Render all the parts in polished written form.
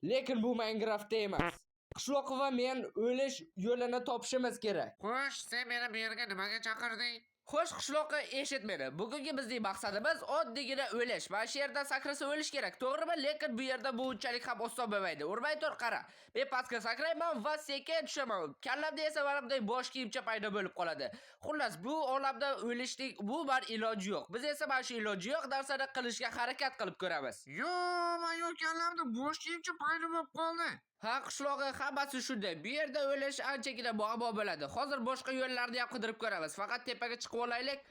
Lekin bu Minecraftda emas. Qishloq va men o'lish yo'lini topishimiz kerak. Xo'sh, sen meni bu yerga nimaga chaqirding? Xo'sh, qishloqqa eshit meni. Bugungi bizning maqsadimiz oddiygina o'lish. Mana shu yerdan sakrasa o'lish kerak, to'g'rimi? Lekin bu yerda bu unchalik ham oson bo'lmaydi. Urmay tur, qara. Men pastga sakrayman va sekin tushaman. Kallamda esa mana bunday bosh kiyimcha paydo bo'lib qoladi. Xullas, bu olamda o'lishning umuman iloji yo'q. Biz esa mana shu iloji yo'q narsani qilishga harakat qilib ko'ramiz. Yo, kallamda bosh kiyimcha paydo bo'lib qoldi. Ha, qishlog'i hammasi shunday. Bu yerda o'lish anchagina muammo bo'ladi. Hozir boshqa yo'llarni ham qidirib ko'ramiz. Faqat tepaga chiqib olaylik.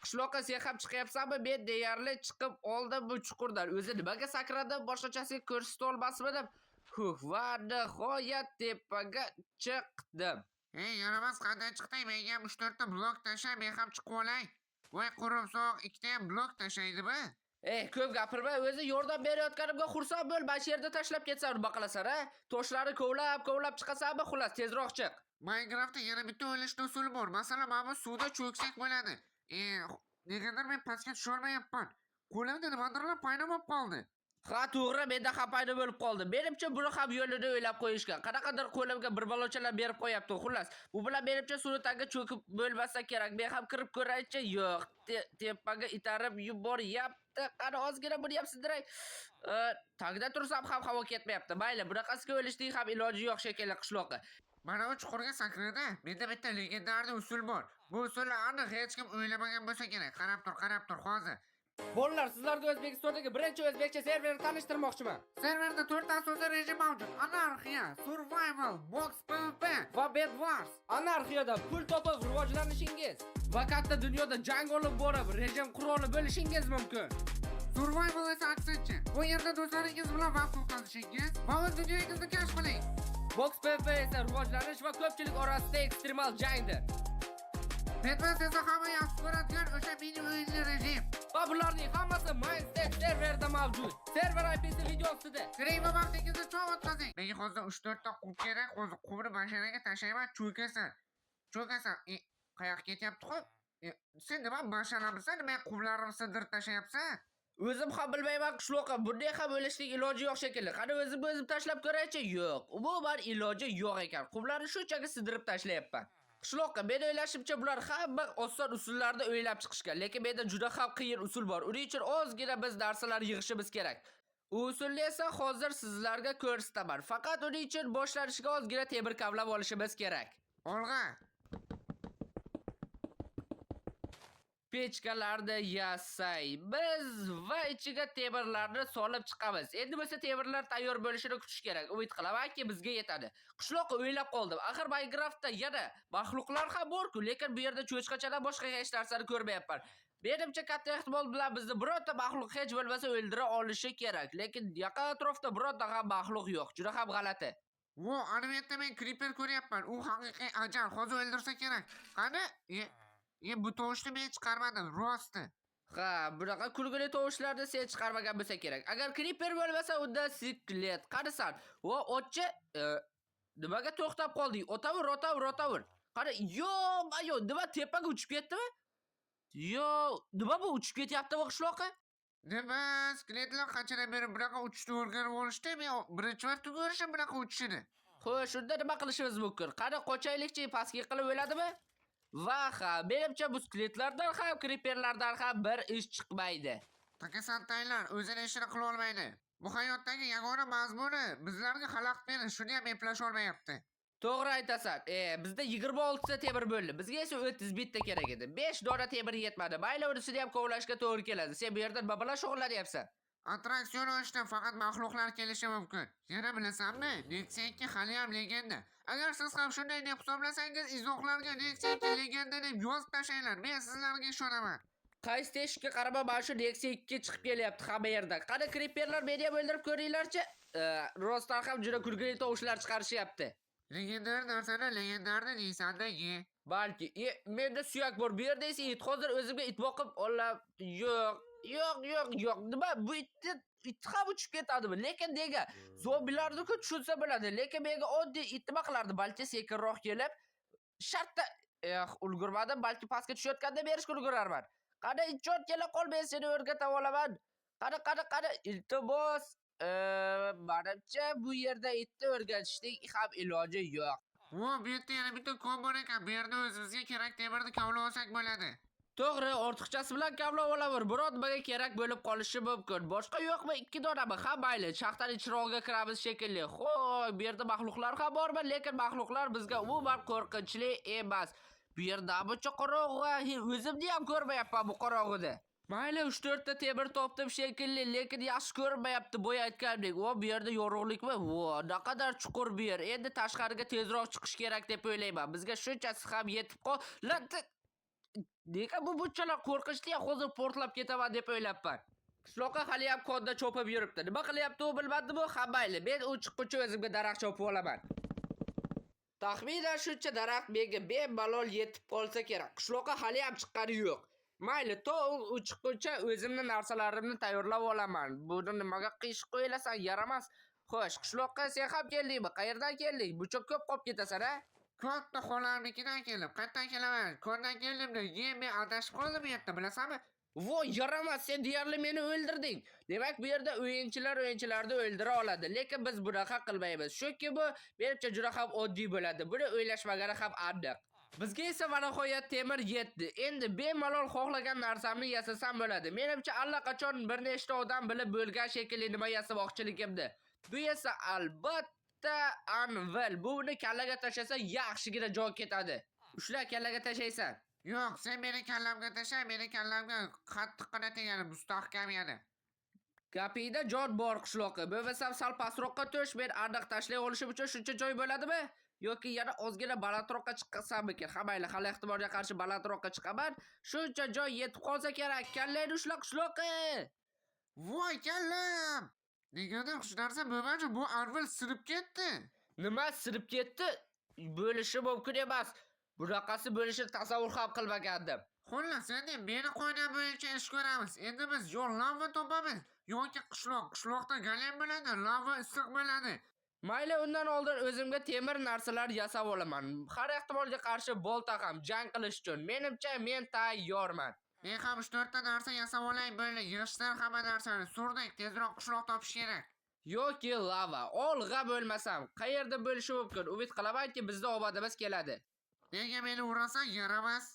Qishloqqa sen ham chiqyapsanmi? Men deyarli chiqib oldim bu chuqurdan. O'zi nimaga sakradim? Boshqachasiga ko'rsata olmasmidim. Va nihoyat tepaga chiqdim. Yaramas, qanday chiqding? Menga 3-4 ta blok tasha, men ham chiqib olay. Voy, qurumsoq, 2 ta ham blok tashaydimi? Ko'p gapirma, o'zi yordam berayotganimga xursand bo'l. Mana shu yerda tashlab ketsan, nima qilasan, ha? Toshlarni kovlab chiqasanmi? Xullas, tezroq chiq. Minecraftda yana bitta o'ylashning usuli bor. Masalan, mana bu suvda cho'ksak bo'ladi. Negadir men pastga tusha olmayapman. Qo'limda nimadirlar paydo bo'lib qoldi. Ha, to'g'ri, menda ham paydo bo'lib qoldi. Menimcha buni ham yo'lini o'ylab qo'yishgan. Qanaqadir qo'limga bir balochalar berib qo'yapti. Xullas, bu bilan menimcha suvni tagiga cho'kib bo'lmasa kerak. Men ham kirib ko'raychi. Yo'q, tepaga itarib yuboryapti. Qani ozgina buni ham sindiray. Tagida tursam ham havo ketmayapti. Mayli, bunaqasiga o'lishning ham iloji yo'q shekilli qishloqqa. Mana u chuqurga sakradi. Menda bitta legendarniy usul bor. Bu usulni aniq hech kim o'ylamagan bo'lsa kerak. Qarab tur hozir. Bolalar, sizlarga O'zbekistondagi birinchi o'zbekcha serverni tanishtirmoqchiman. Serverda 4 ta asosiy rejim mavjud. Anarxiya, Survival, Box PvP va Bed Wars. Anarxiyada pul topib rivojlanishingiz va katta dunyoda jang olib borib, rejim quroli bo'lishingiz mumkin. Survival esa aksincha. Bu yerda do'stlaringiz bilan vaqt o'tkazishingiz va o'z dunyoyingizni kashf qiling. Box PvP esa rivojlanish va ko'pchilik orasida ekstremal jangdir. Bed Wars esa hamma yaxshi ko'radigan o'sha mini o'yinli rejim. Va bularning hammasi Minecraft serverda mavjud. Server IP'si videosida. Kiring va vaqtingizni chog' o'tkazing. Menga hozir 3-4 ta qum kerak. Hozir qumni mashinaga tashlayman, cho'kasan. Qayoqqa ketyapti-ku? Sen nima mashinamisan, nima qumlarimni sindirib tashlayapsan? O'zim ham bilmayman qishloqqa. Bunday ham o'lishning iloji yo'q shekilli. Qani o'zim tashlab ko'raychi? Yo'q. Umuman iloji yo'q ekan. Qumlarni shunchaki sindirib tashlayapman. Qishloqqa men o'ylashimcha bular hamma oson usullarni o'ylab chiqishgan, lekin menda juda ham qiyin usul bor. Uning uchun ozgina biz narsalar yig'ishimiz kerak. U usulni esa hozir sizlarga ko'rsataman. Faqat uning uchun boshlanishiga ozgina temir kavlab olishimiz kerak. Olg'a. Pechkalarni yasaymiz va ichiga temirlarni solib chiqamiz. Endi bo'lsa temirlar tayyor bo'lishini kutish kerak. Umid qilamanki bizga yetadi. Qishloqqa o'ylab qoldim. Axir Minecraftda yana maxluqlar ham bor-ku, lekin bu yerda cho'chqachadan boshqa hech narsani ko'rmayapman. Menimcha katta ehtimol bilan bizni birorta maxluq hech bo'lmasa o'ldira olishi kerak, lekin yaqin atrofda birorta ham maxluq yo'q. Juda ham g'alati. Ana bu yerda men creeper ko'ryapman. U haqiqiy ajal. Hozir o'ldirsa kerak. Qani? Bu tovushni men chiqarmadim, rosti. Ha, bunaqa kulgili tovushlarni sen chiqarmagan bo'lsa kerak. Agar creeper bo'lmasa, unda siklet. Qanisan? Va ochchi, nimaga to'xtab qolding? O'tavur. Qani, yo, nima tepaga uchib ketdimi? Yo, nima bu uchib ketyapti bu qishloqqa? Nima, skeletlar qanchadan beri bunaqa uchishni o'rganib olishdi? Men birinchi marta ko'rishim bunaqa uchishini. Xo'sh, shunda nima qilishimiz mumkin? Qani qochaylikchi, pastga qilib o'ladimi? Va menimcha bu skeletlardan ham, creeperlardan ham bir ish chiqmaydi. Takasantaylar o'zini ishini qila olmaydi. Bu hayotdagi yagona mazmuni bizlarga xalaqit berish, shuni ham eplasha olmayapti. To'g'ri aytasan. Bizda 26 ta temir bo'ldi. Bizga esa 31 ta kerak edi. 5 dona temir yetmadi. Mayli, unisini ham kovlashga to'g'ri keladi. Sen bu yerda nima bilan shug'ullanyapsan? Attraksion ochishda faqat maxluqlar kelishi mumkin. Yana bilasanmi? Nexia 2 hali ham legenda. Agar siz ham shunday deb hisoblasangiz, izohlarga Nexia 2 legenda deb yozib tashlaylar. Men sizlarga ishonaman. Qaysi teshikka qarama, mana shu Nexia 2 chiqib kelyapti hamma yerda. Qani creeperlar meni ham o'ldirib ko'ringlarchi. Rostdan ham juda kulgili tovushlar chiqarishyapti. Legendar narsani legendarni deysanda ye. Balki, menda suyak bor. Bu yerda esa it. Hozir o'zimga it boqib olab, yo'q. Nima bu it ham uchib ketadimi? Lekin nega? Zombilarni-ku tushunsa bo'ladi. Lekin menga oddiy it nima qilardi? Balki sekinroq kelib, shartta ulgurmadim. Balki pastga tushayotganda berishga ulgurarman. Qani, ichot kela qol, men seni o'rgatib olaman. Qani, iltimos, Menimcha bu yerda itni o'rgatishning ham iloji yo'q. Bu yerda yana bitta kon bor ekan. Bu yerda o'zimizga kerak temirni kavlab olsak bo'ladi. To'g'ri, ortiqchasi bilan kavlab olaver. Biror nimaga kerak bo'lib qolishi mumkin. Boshqa yo'qmi? 2 donami? Ha, mayli. Shaxtaning chirog'iga kiramiz shekilli. Xo'y, bu yerda maxluqlar ham bormi? Lekin maxluqlar bizga umuman qo'rqinchli emas. Bu yerda buncha qorong'i, o'zimni ham ko'rmayapman bu qorong'ida. Mayli, 3-4 ta temir topdim shekilli, lekin yaxshi ko'rmayapti bo'ya aytgandek. Bu yerda yorug'likmi? Naqadar chuqur bu yer. Endi tashqariga tezroq chiqish kerak deb o'ylayman. Bizga shunchasi ham yetib nega bu bunchalar qo'rqinchli, hozir portlab ketaman deb o'ylabman. Qishloqqa hali ham konda cho'pib yuribdi. Nima qilyapti u bilmadimi? Ha, mayli. Men u chiqquncha o'zimga daraxt chopib olaman. Taxminan shuncha daraxt menga bemalol yetib qolsa kerak. Qishloqqa hali ham chiqqani yo'q. Mayli, to u chiqquncha o'zimning narsalarimni tayyorlab olaman. Buni nimaga qish qo'yilasan, yaramas. Xo'sh, qishloqqa sen ham keldingmi? Qayerdan kelding? Buncha ko'p qolib ketasan-a? Katta xolamnikidan keldim. Qayerdan kelaman? Kondan keldim-da. Men adashib qoldim bu yerda, bilasizmi? Voy, yaramas, sen deyarli meni o'ldirding. Demak, bu yerda o'yinchilarni o'ldira oladi, lekin biz bunaqa qilmaymiz. Chunki bu menimcha juda ham oddiy bo'ladi. Buni o'ylashmagani ham aniq. Bizga esa va nihoyat temir yetdi. Endi bemalol xohlagan narsamni yasasam bo'ladi. Menimcha allaqachon bir nechta odam bilib bo'lgan shekilli nima yasamoqchiligimni. Bu esa albatta anvil. Buni kallaga tashlasa yaxshigina joy ketadi. Ushla, kallaga tashlaysan. Yo'q, sen meni kallamga tasha, meni kallamga qattiqqina tegadi, mustahkam yana. Gapingda jon bor qishloqqa. Bo'lmasam sal pastroqqa tush, men aniq tashlay olishim uchun shuncha joy bo'ladimi? Yoki yana ozgina balandroqqa chiqsammikin? Ha, mayli, hali ehtimolga qarshi balandroqqa chiqaman. Shuncha joy yetib qolsa kerak. Kallayni ushla qishloqqa. Voy kallam! Negadir xush narsa bo'lmadi, bu anvil sinib ketdi. Nima sinib ketdi? Bo'lishi mumkin emas. Bunaqasi bo'lishini tasavvur ham qilmagandim. Xullas, endi meni qo'ydan bo'yicha ish ko'ramiz. Endi biz yo lava topamiz, yoki qishloqda galem bo'ladi, lava issiq bo'ladi. Mayli, undan oldin o'zimga temir narsalar yasab olaman. Har ehtimolga qarshi bolta ham jang qilish uchun. Menimcha men tayyorman. Men ham 3-4 ta narsa yasab olay, bo'ldi. Yig'ishtir hamma narsani. Surdik, tezroq qishloq topish kerak. Yoki lava, olg'a bo'lmasam, qayerda bo'lishi mumkin? Umid qilamanki, bizda omadimiz keladi. Nega meni urasan, yaramas?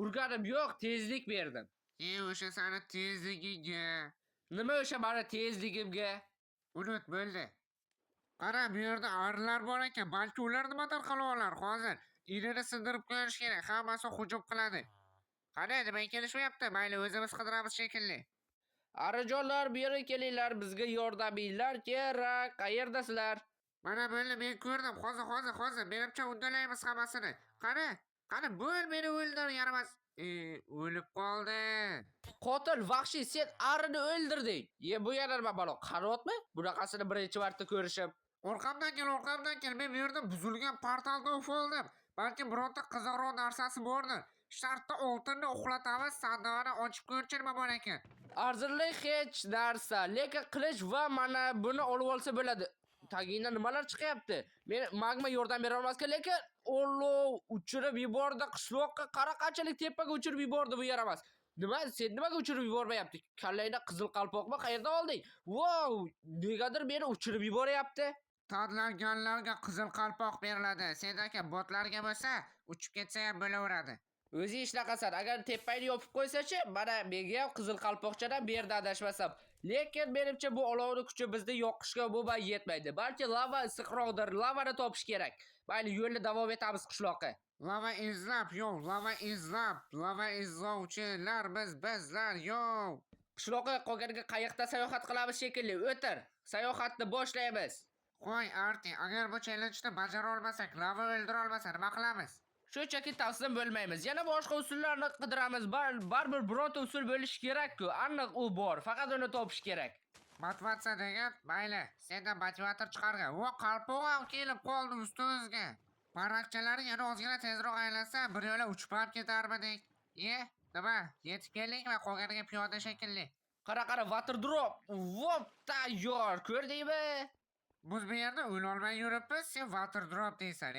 Urganim yo'q, tezlik berdim. O'sha sani tezligiga. Nima o'sha meni tezligimga? Unut, bo'ldi. Qara, bu yerda arilar bor ekan, balki ular nimadir qila olar hozir. Inini sindirib qo'yish kerak, hammasi hujum qiladi. Qani, nima kelishyapti? Mayli, o'zimiz qidiramiz shekilli. Arijonlar, bu yerga kelinglar, bizga yordaminglar kerak. Qayerdasizlar? Mana bo'ldi, men ko'rdim. Hozir. Menimcha uddalaymiz hammasini. Qani, bo'l, meni o'ldir, yaramas. O'lib qoldi. Qotil, vahshiy, sen arini o'ldirding. Bu yana nima balo? Qanotmi? Bunaqasini birinchi marta ko'rishim. Orqamdan kel. Men bu yerda buzilgan portalda ufoldim. Balki bironta qiziqroq narsasi bordir. Shartda oltinni uxlatamiz, sandig'ini ochib ko'rchi nima bor ekan. Arzirli hech narsa, lekin qilich va mana buni olib olsa bo'ladi. Tagingdan nimalar chiqyapti? Men magma yordam bera olmaskan, lekin olov uchirib yubordi qishloqqa. Qara qanchalik tepaga uchirib yubordi bu yaramas. Nima, sen nimaga uchirib yubormayapti? Kallangda qizil qalpoqmi? Qayerdan olding? Wow, negadir meni uchirib yuboryapti. Tadlanganlarga qizil qalpoq beriladi. Sendagi botlarga bo'lsa, uchib ketsa ham bo'laveradi. O'zi ishlaqasan, agar tepangni yopib qo'ysa-chi, mana menga ham qizil qalpoqchadan berdi adashmasam. Lekin menimcha bu olovni kuchi bizni yoqishga umuman yetmaydi. Balki lava issiqroqdir, lavani topish kerak. Mayli, yo'lni davom etamiz qishloqqa. Lava izlovchilar bizlar, yo'q. Qishloqqa qolganiga qayiqda sayohat qilamiz shekilli. O'tir, sayohatni boshlaymiz. Qo'y, Arti, agar bu challenjni bajara olmasak, lava o'ldira olmasa nima qilamiz? Shunchaki taslim bo'lmaymiz. Yana boshqa usullarni qidiramiz. Baribir birorta usul bo'lishi kerak-ku. Aniq u bor, faqat uni topish kerak. Motivatsiya degan, mayli, sendan motivator chiqargan. Va qalpoq ham kelib qoldi ustimizga. Parrakchalari yana ozgina tezroq aylansa, bir yo'la uchib ham ketarmidik. Nima? Yetib keldingmi? Qolganiga piyoda shekilli. Qara, water drop. Vop, tayyor. Ko'rdingmi? Biz bu yerda o'lolmay yuribmiz, sen water drop deysan,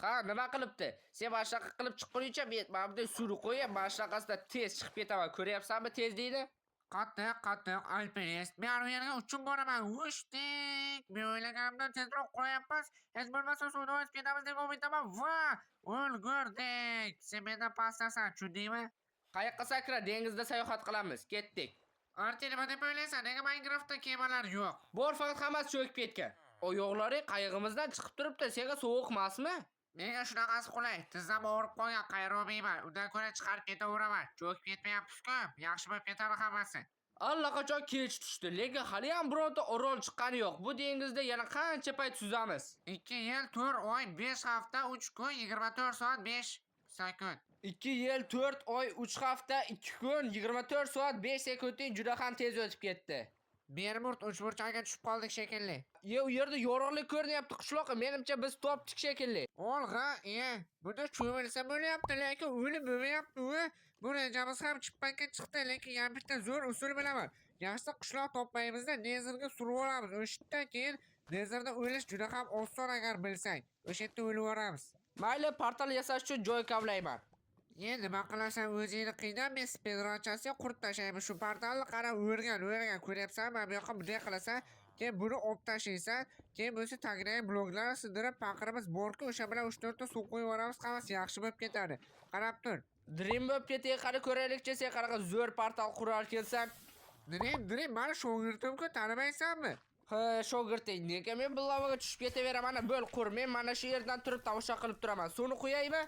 Ha, nima qilibdi? Sen mashnaqa qilib chiqquningcha men bunday suvni qo'yib, mashnaqasida tez chiqib ketaman. Ko'ryapsanmi tezlikni? qattiq alpinist. Men u yerga uchib boraman. Ushdik. Men o'ylaganimdan tezroq qo'yapmiz. Hech bo'lmasa suvni o'tib ketamiz deb umiddaman. Va ulgurdik. Sen mendan pastdasan, tushundingmi? Qayoqqa sakra, dengizda sayohat qilamiz. Ketdik. Artel nima deb o'ylaysan? Nega Minecraftda kemalar yo'q? Bor, faqat hammasi cho'kib ketgan. Oyoqlaring qayig'imizdan chiqib turibdi. Senga sovuqmasmi? Menga shunaqasi qulay. Tizzam og'rib qolgan, qayerga olmayman. Undan ko'ra chiqarib ketaveraman. Cho'kib ketmayapmiz-ku. Yaxshi bo'lib ketadi hammasi. Allaqachon kech tushdi, lekin hali ham birorta orol chiqqani yo'q. Bu dengizda yana qancha payt suzamiz? 2 yil, 4 oy, 5 hafta, 3 kun, 24 soat, 5 sekund. 2 yil, 4 oy, 3 hafta, 2 kun, 24 soat, 5 sekundning juda ham tez o'tib ketdi. Bermurt uchburchakka tushib qoldik shekilli. U yerda yorug'lik ko'rinyapti qishloqqa. Menimcha biz topdik shekilli. Olg'a, bunda cho'milsa bo'lyapti, lekin o'lib bo'lmayapti. Bu rejamiz ham chippakka chiqdi, lekin yana bitta zo'r usul bilaman. Yaxshisi qishloq topmaymizda nezerga surib olamiz. O'shadan keyin nezerda o'lish juda ham oson agar bilsang. O'sha yerda o'lib olamiz. Mayli, portal yasash uchun joy kavlayman. Nima qilasan o'zingni qiynab, men speedranchasiga qurib tashlayman. Shu portalni qara, o'rgan, ko'ryapsanmi? Bu yoqqa bunday qilasan, keyin buni olib tashlaysan, keyin bo'lsa tagidagi bloklarni sindirib, paqirimiz borku, o'sha bilan 3-4 ta suv qo'yib yuboramiz, hammasi yaxshi bo'lib ketadi. Qarab tur. Dream bo'lib ketay, qara ko'raylikchi, sen qanaqa zo'r portal qurar kelsan. Dream, mani shogirdim-ku, tanimaysanmi? Ha, shogirding, nega men bu lavaga tushib ketaveraman? Bo'l qur, men mana shu yerdan turib tomosha qilib turaman. Suvni quyaymi?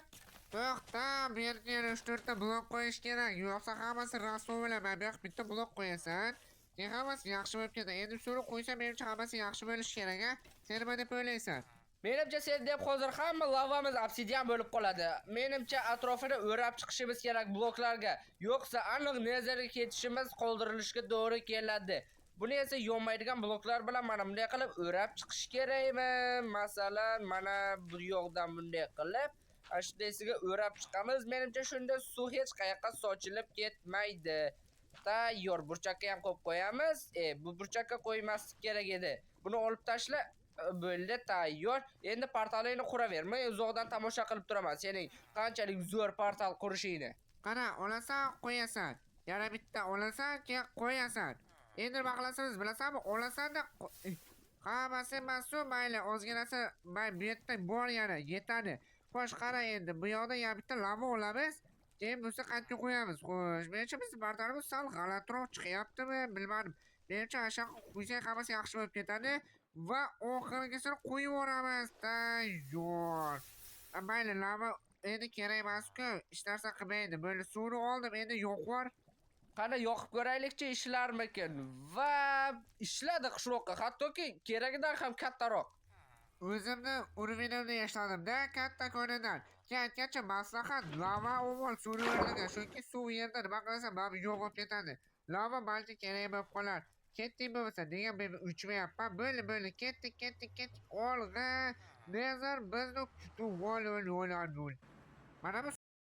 To'xta, bu yerga 3-4 ta blok qo'yish kerak. Yo'qsa hammasi rasvo bo'laman. Bu yoq bitta blok qo'yasan. Keyin hammasi yaxshi bo'lib ketadi. Endi suvni qo'ysam, menimcha hammasi yaxshi bo'lishi kerak, a? Sen nima deb o'ylaysan? Menimcha sen deb hozir hamma lavamiz obsidian bo'lib qoladi. Menimcha atrofini o'rab chiqishimiz kerak bloklarga. Yo'qsa aniq nezerga ketishimiz qoldirilishga to'g'ri keladi. Buni esa yonmaydigan bloklar bilan mana bunday qilib o'rab chiqish kerakmi? Masalan, mana bu yoqdan bunday qilib ashdesiga o'rab chiqamiz. Menimcha shunda suv hech qayoqqa sochilib ketmaydi. Tayyor, burchakka ham qo'yib qo'yamiz. Bu burchakka qo'ymaslik kerak edi. Buni olib tashla. Bo'ldi, tayyor. Endi portalingni quraver. Men uzoqdan tomosha qilib turaman sening qanchalik zo'r portal qurishingni. Qara, olasan, qo'yasan. Yana bitta olasan, keyin qo'yasan. Endi nima qilasiniz bilasanmi? Olasanda hammasi mas'ul, mayli, ozginasi bu yerda bor yana yetadi. Xo'sh, qara endi bu yoqda yana bitta lava olamiz. Keyin bo'lsa qaytga qo'yamiz. Xo'sh, menimcha biz portalimiz sal g'alatiroq chiqyaptimi, bilmadim. Menimcha o'sha qo'ysak hammasi yaxshi bo'lib ketadi. Va oxirgisini qo'yib yuboramiz. Tayyor. Mayli, lava endi kerak emas-ku, hech narsa qilmaydi. Bo'ldi, suvni oldim, endi yo'qor. Qani yoqib ko'raylikchi ishlarmikin. Va ishladi qishloqqa, hattoki keragidan ham kattaroq. O'zimni urvinimni yashladim-da, katta ko'nidan. Aytgancha maslahat, lava avval suvni o'rniga, chunki suv yerda nima qilasan, mana yo'q bo'lib ketadi. Lava balki kerak bo'lib qolar. Ketdik bo'lsa, degan men uchmayapman. Bo'ldi, ketdik. Olg'a, nezer bizni kutib oladi. Mana bu